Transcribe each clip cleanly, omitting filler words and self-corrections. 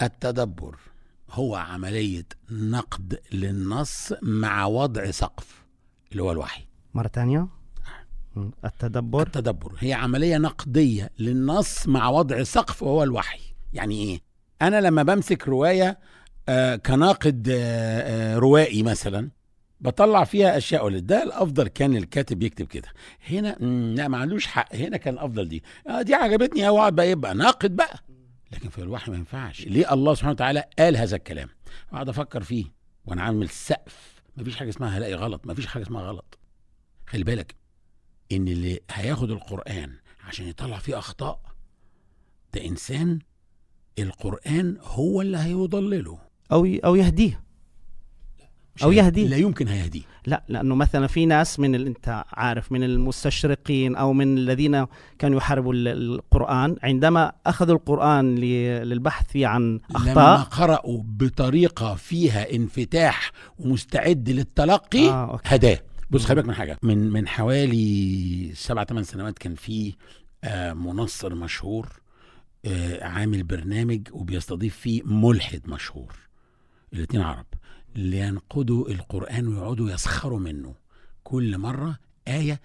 التدبر هو عملية نقد للنص مع وضع سقف اللي هو الوحي. مرة تانية. التدبر هي عملية نقدية للنص مع وضع سقف وهو الوحي. يعني ايه؟ انا لما بمسك رواية كناقد روائي مثلا بطلع فيها اشياء ده الافضل كان الكاتب يكتب كده، هنا لا ما عندوش حق، هنا كان افضل دي عجبتني او اقعد يبقى ناقد بقى. لكن في الوحي ما ينفعش. ليه الله سبحانه وتعالى قال هذا الكلام؟ اقعد افكر فيه وانا عامل سقف. مفيش حاجه اسمها هلاقي غلط، مفيش حاجه اسمها غلط. خلي بالك ان اللي هياخد القرآن عشان يطلع فيه اخطاء ده انسان القرآن هو اللي هيضلله او يهديه او يهديه. لا يمكن هيهديه. لا، لانه مثلا في ناس انت عارف من المستشرقين او من الذين كانوا يحاربوا القرآن، عندما اخذوا القرآن للبحث فيه عن اخطاء لما قرأوا بطريقة فيها انفتاح ومستعد للتلقي هداه. بص خلي بالك من حاجة، من حوالي 7-8 سنوات كان في منصر مشهور عامل برنامج وبيستضيف فيه ملحد مشهور، الاتنين عرب، لينقدوا القرآن ويقعدوا يسخروا منه كل مرة آية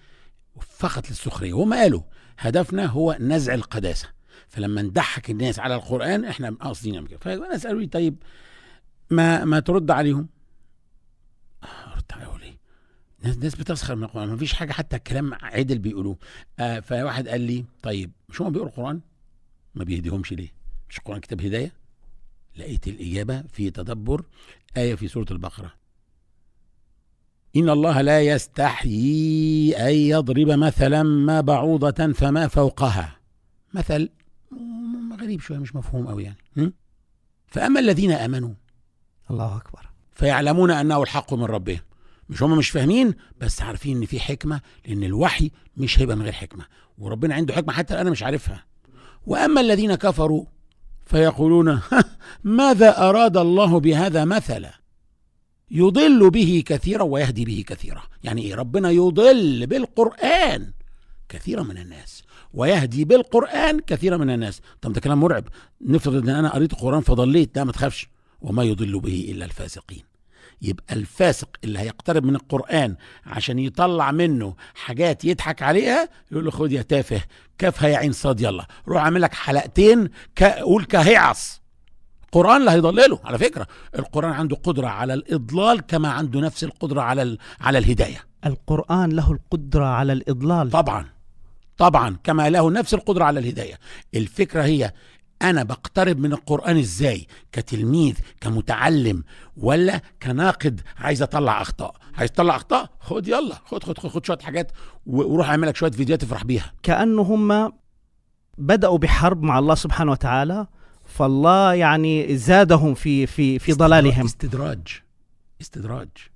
فقط للسخرية. وهم قالوا هدفنا هو نزع القداسة، فلما نضحك الناس على القرآن احنا قاصدين نعمل كده. فالناس قالوا لي طيب ما ترد عليهم. رد عليهم ليه؟ الناس بتسخر من القرآن، ما فيش حاجة حتى الكلام عدل بيقولوه. فواحد قال لي طيب مش هم بيقروا القرآن؟ ما بيهديهمش ليه؟ مش القرآن كتاب هداية؟ لقيت الإجابة في تدبر آية في سورة البقرة: إن الله لا يستحيي أن يضرب مثلا ما بعوضة فما فوقها. مثل غريب شوية مش مفهوم أوي يعني. فأما الذين آمنوا الله أكبر فيعلمون أنه الحق من ربهم. مش هم مش فاهمين بس عارفين إن في حكمة، لأن الوحي مش هيبقى من غير حكمة، وربنا عنده حكمة حتى أنا مش عارفها. وأما الذين كفروا فيقولون ماذا أراد الله بهذا مثلا يضل به كثيرا ويهدي به كثيرا. يعني إيه؟ ربنا يضل بالقرآن كثيرا من الناس ويهدي بالقرآن كثيرا من الناس. طب ده كلام مرعب. نفرض ان انا قريت القرآن فضليت، لا ما تخافش، وما يضل به الا الفاسقين. يبقى الفاسق اللي هيقترب من القرآن عشان يطلع منه حاجات يضحك عليها يقول له خد يا تافه كافها يا عين صاد، يلا روح اعمل لك حلقتين قول كهيعص. القرآن اللي هيضلله. على فكرة القرآن عنده قدرة على الإضلال كما عنده نفس القدرة على الهداية. القرآن له القدرة على الإضلال طبعا كما له نفس القدرة على الهداية. الفكرة هي أنا بقترب من القرآن إزاي؟ كتلميذ كمتعلم ولا كناقد عايز أطلع أخطاء؟ عايز تطلع أخطاء؟ خد يلا خد شوية حاجات وروح أعمل لك شوية فيديوهات تفرح بيها. كأنهم بدأوا بحرب مع الله سبحانه وتعالى، فالله يعني زادهم في ضلالهم. استدراج